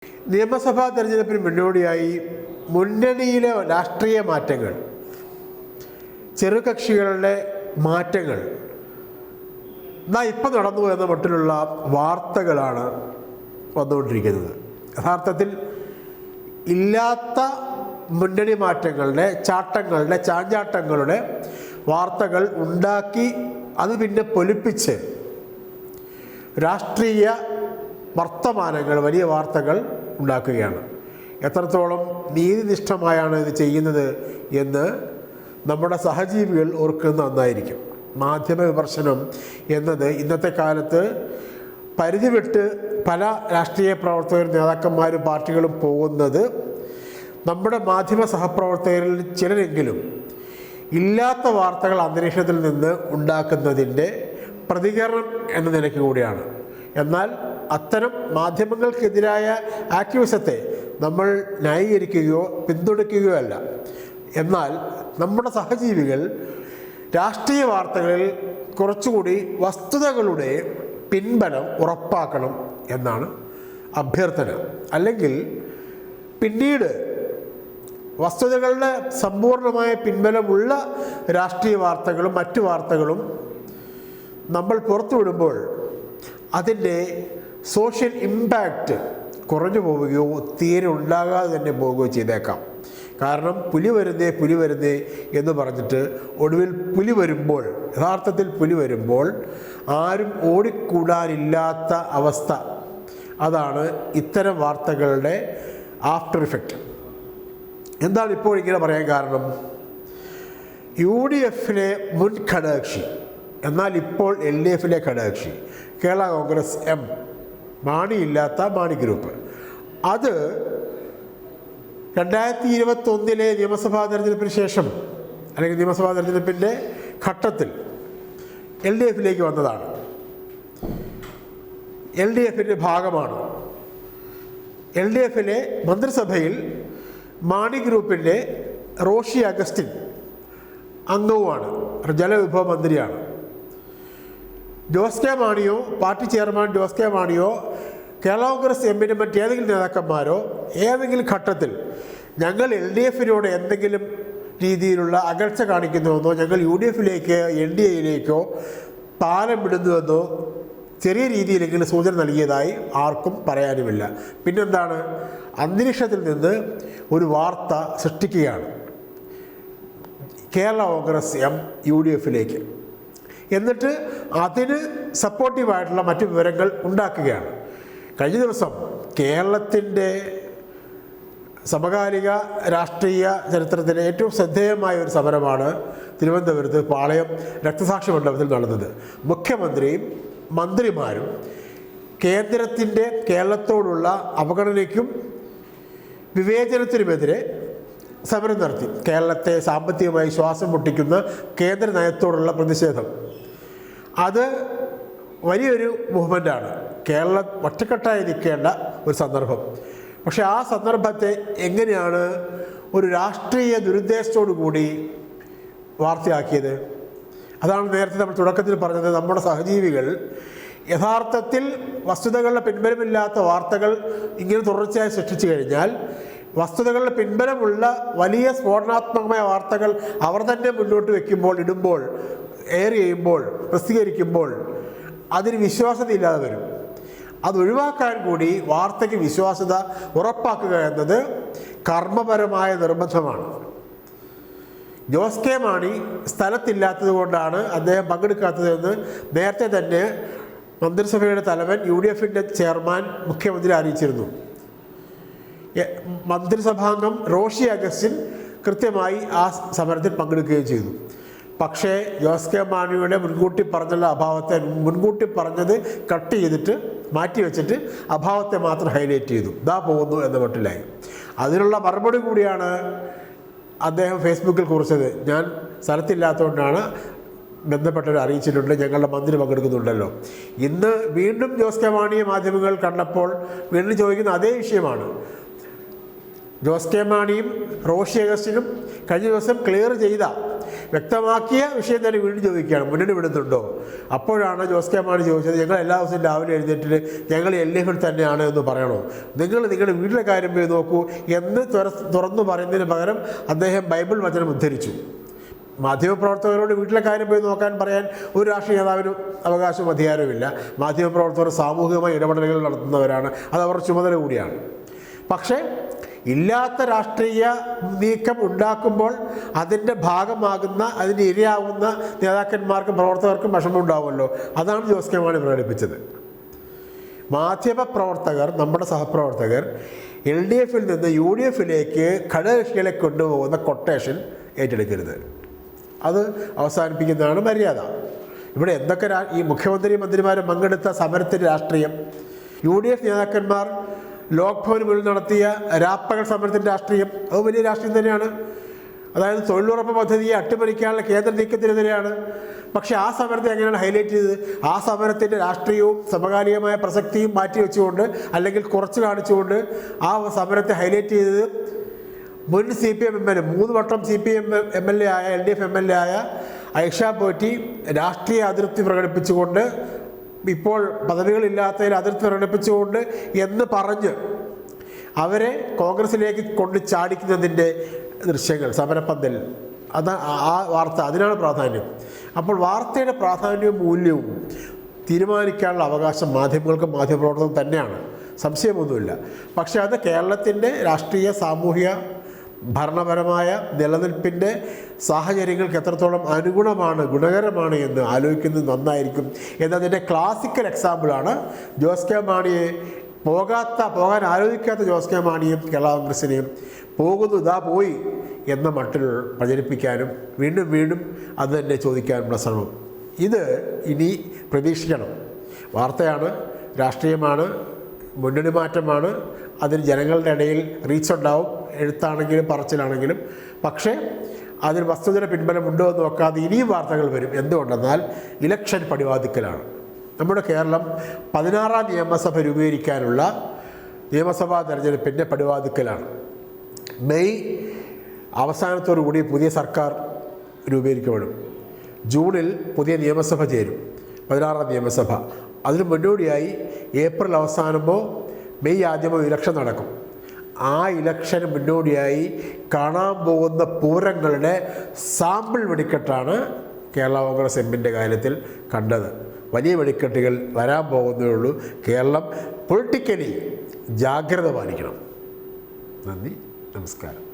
നിയമസഭാ തെരഞ്ഞെടുപ്പിന് മുന്നോടിയായി മുന്നണിയിലെ രാഷ്ട്രീയ മാറ്റങ്ങൾ, ചെറുകക്ഷികളുടെ മാറ്റങ്ങൾ ഇപ്പം നടന്നു എന്ന മട്ടിലുള്ള വാർത്തകളാണ് വന്നുകൊണ്ടിരിക്കുന്നത്. യഥാർത്ഥത്തിൽ ഇല്ലാത്ത മുന്നണി മാറ്റങ്ങളുടെ, ചാട്ടങ്ങളുടെ, ചാഞ്ചാട്ടങ്ങളുടെ വാർത്തകൾ ഉണ്ടാക്കി അത് പിന്നെ പൊലിപ്പിച്ച് രാഷ്ട്രീയ വർത്തമാനങ്ങൾ, വലിയ വാർത്തകൾ ഉണ്ടാക്കുകയാണ്. എത്രത്തോളം നീതിനിഷ്ഠമായാണ് ഇത് ചെയ്യുന്നത് എന്ന് നമ്മുടെ സഹജീവികൾ ഓർക്കുന്നത് നന്നായിരിക്കും. മാധ്യമ വിമർശനം എന്നത് ഇന്നത്തെ കാലത്ത് പരിധി വിട്ട് പല രാഷ്ട്രീയ പ്രവർത്തകരും, നേതാക്കന്മാരും, പാർട്ടികളും പോകുന്നത് നമ്മുടെ മാധ്യമ സഹപ്രവർത്തകരിൽ ചിലരെങ്കിലും ഇല്ലാത്ത വാർത്തകൾ അന്തരീക്ഷത്തിൽ നിന്ന് ഉണ്ടാക്കുന്നതിൻ്റെ പ്രതികരണം എന്ന നിലയ്ക്ക് കൂടിയാണ്. എന്നാൽ അത്തരം മാധ്യമങ്ങൾക്കെതിരായ ആക്ടിവിസത്തെ നമ്മൾ ന്യായീകരിക്കുകയോ പിന്തുണയ്ക്കുകയോ അല്ല. എന്നാൽ നമ്മുടെ സഹജീവികൾ രാഷ്ട്രീയ വാർത്തകളിൽ കുറച്ചുകൂടി വസ്തുതകളുടെ പിൻബലം ഉറപ്പാക്കണം എന്നാണ് അഭ്യർത്ഥന. അല്ലെങ്കിൽ പിന്നീട് വസ്തുതകളുടെ സമ്പൂർണമായ പിൻബലമുള്ള രാഷ്ട്രീയ വാർത്തകളും മറ്റു വാർത്തകളും നമ്മൾ പുറത്തുവിടുമ്പോൾ അതിൻ്റെ സോഷ്യൽ ഇമ്പാക്റ്റ് കുറഞ്ഞു പോവുകയോ തീരെ ഉണ്ടാകാതെ തന്നെ പോവുകയോ ചെയ്തേക്കാം. കാരണം പുലി വരുന്നേ എന്ന് പറഞ്ഞിട്ട് ഒടുവിൽ പുലി വരുമ്പോൾ, യഥാർത്ഥത്തിൽ പുലി വരുമ്പോൾ ആരും ഓടിക്കൂടാനില്ലാത്ത അവസ്ഥ, അതാണ് ഇത്തരം വാർത്തകളുടെ ആഫ്റ്റർ ഇഫക്റ്റ്. എന്താണ് ഇപ്പോൾ ഇങ്ങനെ പറയാൻ കാരണം? UDF മുൻ ഘടകകക്ഷി, എന്നാൽ ഇപ്പോൾ LDF ഘടകകക്ഷി കേരള കോൺഗ്രസ് M, മാണിയില്ലാത്ത മാണി ഗ്രൂപ്പ്, അത് 2021 നിയമസഭാ തെരഞ്ഞെടുപ്പിന് ശേഷം, അല്ലെങ്കിൽ നിയമസഭാ തെരഞ്ഞെടുപ്പിൻ്റെ ഘട്ടത്തിൽ LDF വന്നതാണ്. LDF ഭാഗമാണ്. LDF മന്ത്രിസഭയിൽ മാണി ഗ്രൂപ്പിൻ്റെ റോഷി അഗസ്റ്റിൻ അംഗവുമാണ്, ജലവിഭവ മന്ത്രിയാണ്. ജോസ് കെ മാണിയോ, പാർട്ടി ചെയർമാൻ ജോസ് കെ മാണിയോ, കേരള കോൺഗ്രസ് എമ്മിൻ്റെ മറ്റേതെങ്കിലും നേതാക്കന്മാരോ ഏതെങ്കിലും ഘട്ടത്തിൽ ഞങ്ങൾ LDF എന്തെങ്കിലും രീതിയിലുള്ള അകൽച്ച കാണിക്കുന്നുവെന്നോ, ഞങ്ങൾ UDF NDA പാലം വിടുന്നുവെന്നോ ചെറിയ രീതിയിലെങ്കിലും സൂചന നൽകിയതായി ആർക്കും പറയാനുമില്ല. പിന്നെന്താണ്? അന്തരീക്ഷത്തിൽ നിന്ന് ഒരു വാർത്ത സൃഷ്ടിക്കുകയാണ്. കേരള കോൺഗ്രസ് M UDF എന്നിട്ട് അതിന് സപ്പോർട്ടീവായിട്ടുള്ള മറ്റു വിവരങ്ങൾ ഉണ്ടാക്കുകയാണ്. കഴിഞ്ഞ ദിവസം കേരളത്തിൻ്റെ സമകാലിക രാഷ്ട്രീയ ചരിത്രത്തിലെ ഏറ്റവും ശ്രദ്ധേയമായ ഒരു സമരമാണ് തിരുവനന്തപുരത്ത് പാളയം രക്തസാക്ഷി മണ്ഡപത്തിൽ നടന്നത്. മുഖ്യമന്ത്രിയും മന്ത്രിമാരും കേന്ദ്രത്തിൻ്റെ കേരളത്തോടുള്ള അവഗണനയ്ക്കും വിവേചനത്തിനുമെതിരെ സമരം നടത്തി. കേരളത്തെ സാമ്പത്തികമായി ശ്വാസം മുട്ടിക്കുന്ന കേന്ദ്ര നയത്തോടുള്ള പ്രതിഷേധം, അത് വലിയൊരു മൂവ്മെൻ്റാണ്. കേരളം ഒറ്റക്കെട്ടായി നിൽക്കേണ്ട ഒരു സന്ദർഭം. പക്ഷെ ആ സന്ദർഭത്തെ എങ്ങനെയാണ് ഒരു രാഷ്ട്രീയ ദുരുദ്ദേശത്തോടു കൂടി വാർത്തയാക്കിയത്? അതാണ് നേരത്തെ നമ്മൾ തുടക്കത്തിൽ പറഞ്ഞത്. നമ്മുടെ സഹജീവികൾ യഥാർത്ഥത്തിൽ വസ്തുതകളുടെ പിൻബലമില്ലാത്ത വാർത്തകൾ ഇങ്ങനെ തുടർച്ചയായി സൃഷ്ടിച്ചു കഴിഞ്ഞാൽ, വസ്തുതകളുടെ പിൻബലമുള്ള വലിയ സ്ഫോടനാത്മകമായ വാർത്തകൾ അവർ തന്നെ മുന്നോട്ട് വയ്ക്കുമ്പോൾ, ഇടുമ്പോൾ, എയർ ചെയ്യുമ്പോൾ, പ്രസിദ്ധീകരിക്കുമ്പോൾ അതിന് വിശ്വാസ്യതയില്ലാതെ വരും. അതൊഴിവാക്കാൻ കൂടി വാർത്തയ്ക്ക് വിശ്വാസ്യത ഉറപ്പാക്കുക എന്നത് കർമ്മപരമായ നിർബന്ധമാണ്. ജോസ് കെ മാണി സ്ഥലത്തില്ലാത്തത് കൊണ്ടാണ് അദ്ദേഹം പങ്കെടുക്കാത്തതെന്ന് നേരത്തെ തന്നെ മന്ത്രിസഭയുടെ തലവൻ UDF ചെയർമാൻ മുഖ്യമന്ത്രി അറിയിച്ചിരുന്നു. മന്ത്രിസഭാംഗം റോഷി അഗസ്റ്റിൻ കൃത്യമായി ആ സമരത്തിൽ പങ്കെടുക്കുകയും ചെയ്തു. പക്ഷേ ജോസ് കെ മാണിയുടെ മുൻകൂട്ടി പറഞ്ഞുള്ള അഭാവത്തെ, മുൻകൂട്ടി പറഞ്ഞത് കട്ട് ചെയ്തിട്ട് മാറ്റി വെച്ചിട്ട് അഭാവത്തെ മാത്രം ഹൈലൈറ്റ് ചെയ്തു. ഇതാ പോകുന്നു എന്ന മട്ടിലായി. അതിനുള്ള മറുപടി കൂടിയാണ് അദ്ദേഹം ഫേസ്ബുക്കിൽ കുറിച്ചത്. ഞാൻ സ്ഥലത്തില്ലാത്തതുകൊണ്ടാണ് ബന്ധപ്പെട്ടവർ അറിയിച്ചിട്ടുണ്ട്, ഞങ്ങളുടെ മന്ത്രി പങ്കെടുക്കുന്നുണ്ടല്ലോ. ഇന്ന് വീണ്ടും ജോസ് കെ മാണിയെ മാധ്യമങ്ങൾ കണ്ടപ്പോൾ വീണ്ടും ചോദിക്കുന്ന അതേ വിഷയമാണ്. ജോസ് കെ മാണിയും റോഷി അഗസ്റ്റിനും കഴിഞ്ഞ ദിവസം ക്ലിയർ ചെയ്ത വ്യക്തമാക്കിയ വിഷയം തന്നെ വീണ്ടും ചോദിക്കുകയാണ്, മുന്നണി വിടുന്നുണ്ടോ? അപ്പോഴാണ് ജോസ് കെ മാണി ചോദിച്ചത്, ഞങ്ങൾ എല്ലാ ദിവസവും രാവിലെ എഴുന്നേറ്റിട്ട് ഞങ്ങൾ LDF-ൽ തന്നെയാണ് എന്ന് പറയണോ? നിങ്ങൾ നിങ്ങളുടെ വീട്ടിലെ കാര്യം പോയി നോക്കൂ എന്ന് തുറന്നു പറയുന്നതിന് പകരം അദ്ദേഹം ബൈബിൾ വചനം ഉദ്ധരിച്ചു. മാധ്യമപ്രവർത്തകരോട് വീട്ടിലെ കാര്യം പോയി നോക്കാൻ പറയാൻ ഒരു രാഷ്ട്രീയ നേതാവിനും അവകാശവും അധികാരവുമില്ല. മാധ്യമപ്രവർത്തകർ സാമൂഹികമായ ഇടപെടലുകൾ നടത്തുന്നവരാണ്, അത് അവരുടെ ചുമതല കൂടിയാണ്. പക്ഷേ ഇല്ലാത്ത രാഷ്ട്രീയ നീക്കം ഉണ്ടാക്കുമ്പോൾ അതിൻ്റെ ഭാഗമാകുന്ന, അതിൻ്റെ ഇരയാവുന്ന നേതാക്കന്മാർക്കും പ്രവർത്തകർക്കും വിഷമമുണ്ടാവുമല്ലോ. അതാണ് ജോസ് കെ മാണി പ്രകടിപ്പിച്ചത്. മാധ്യമപ്രവർത്തകർ, നമ്മുടെ സഹപ്രവർത്തകർ LDF-ൽ നിന്ന് UDF-ലേക്ക് ഘടകകക്ഷികളെ കൊണ്ടുപോകുന്ന കൊട്ടേഷൻ ഏറ്റെടുക്കരുത്. അത് അവസാനിപ്പിക്കുന്നതാണ് മര്യാദ. ഇവിടെ എന്തൊക്കെ ഈ മുഖ്യമന്ത്രി മന്ത്രിമാരും പങ്കെടുത്ത സമരത്തിൻ്റെ രാഷ്ട്രീയം, UDF നേതാക്കന്മാർ ലോക്ഭവന് മുന്നിൽ നടത്തിയ രാപ്പകൽ സമരത്തിൻ്റെ രാഷ്ട്രീയം, അത് വലിയ രാഷ്ട്രീയം തന്നെയാണ്. അതായത് തൊഴിലുറപ്പ് പദ്ധതിയെ അട്ടിമറിക്കാനുള്ള കേന്ദ്ര നീക്കത്തിനെതിരെയാണ്. പക്ഷേ ആ സമരത്തെ എങ്ങനെയാണ് ഹൈലൈറ്റ് ചെയ്തത്? ആ സമരത്തിൻ്റെ രാഷ്ട്രീയവും സമകാലികമായ പ്രസക്തിയും മാറ്റിവെച്ചുകൊണ്ട്, അല്ലെങ്കിൽ കുറച്ച് കാണിച്ചുകൊണ്ട് ആ സമരത്തെ ഹൈലൈറ്റ് ചെയ്തത് മുൻ CPM MLA, 3 വട്ടം CPM MLA ആയ, LDF MLA ആയ ഐഷ പോറ്റി രാഷ്ട്രീയ അതിർത്തി പ്രകടിപ്പിച്ചുകൊണ്ട്, ഇപ്പോൾ പദവികളില്ലാത്തതിൽ അതിർത്തി പ്രകടിപ്പിച്ചുകൊണ്ട് എന്ന് പറഞ്ഞ് അവരെ കോൺഗ്രസിലേക്ക് കൊണ്ട് ചാടിക്കുന്നതിൻ്റെ ദൃശ്യങ്ങൾ സമരപ്പന്തൽ, അത് ആ വാർത്ത, അതിനാണ് പ്രാധാന്യം. അപ്പോൾ വാർത്തയുടെ പ്രാധാന്യവും മൂല്യവും തീരുമാനിക്കാനുള്ള അവകാശം മാധ്യമങ്ങൾക്കും മാധ്യമപ്രവർത്തകർക്കും തന്നെയാണ്, സംശയമൊന്നുമില്ല. പക്ഷേ അത് കേരളത്തിൻ്റെ രാഷ്ട്രീയ സാമൂഹിക ഭരണപരമായ നിലനിൽപ്പിൻ്റെ സാഹചര്യങ്ങൾക്ക് എത്രത്തോളം അനുഗുണമാണ്, ഗുണകരമാണ് എന്ന് ആലോചിക്കുന്നത് നന്നായിരിക്കും എന്നതിൻ്റെ ക്ലാസിക്കൽ എക്സാമ്പിളാണ് ജോസ് കെ മാണിയെ, പോകാൻ ആലോചിക്കാത്ത ജോസ് കെ മാണിയും കേരള കോൺഗ്രസിനെയും പോകുന്നു, ഇതാ പോയി എന്ന മട്ടിൽ പ്രചരിപ്പിക്കാനും വീണ്ടും വീണ്ടും അത് തന്നെ ചോദിക്കാനുള്ള ശ്രമം. ഇത് ഇനി പ്രതീക്ഷിക്കണം. വാർത്തയാണ്, രാഷ്ട്രീയമാണ്, മുന്നണി മാറ്റമാണ്, അതിന് ജനങ്ങളുടെ ഇടയിൽ റീച്ച് ഉണ്ടാവും, എഴുത്താണെങ്കിലും പറച്ചിലാണെങ്കിലും. പക്ഷേ അതിന് വസ്തുതയുടെ പിൻബലം ഉണ്ടോ എന്ന് നോക്കാതെ ഇനിയും വാർത്തകൾ വരും. എന്തുകൊണ്ടെന്നാൽ ഇലക്ഷൻ പടിവാതിക്കലാണ്. നമ്മുടെ കേരളം 16ാം നിയമസഭ രൂപീകരിക്കാനുള്ള നിയമസഭാ തെരഞ്ഞെടുപ്പിൻ്റെ പടിവാതിക്കലാണ്. മെയ് അവസാനത്തോടു കൂടി പുതിയ സർക്കാർ രൂപീകരിക്കപ്പെടും. ജൂണിൽ പുതിയ നിയമസഭ ചേരും, 16ാം നിയമസഭ. അതിന് മുന്നോടിയായി ഏപ്രിൽ അവസാനമോ മെയ് ആദ്യമോ ഇലക്ഷൻ നടക്കും. ആ ഇലക്ഷന് മുന്നോടിയായി കാണാൻ പോകുന്ന പൂരങ്ങളുടെ സാമ്പിൾ വെടിക്കെട്ടാണ് കേരള കോൺഗ്രസ് എമ്മിൻ്റെ കാര്യത്തിൽ കണ്ടത്. വലിയ വെടിക്കെട്ടുകൾ വരാൻ പോകുന്നതേ ഉള്ളൂ. കേരളം പൊളിറ്റിക്കലി ജാഗ്രത പാലിക്കണം. നന്ദി, നമസ്കാരം.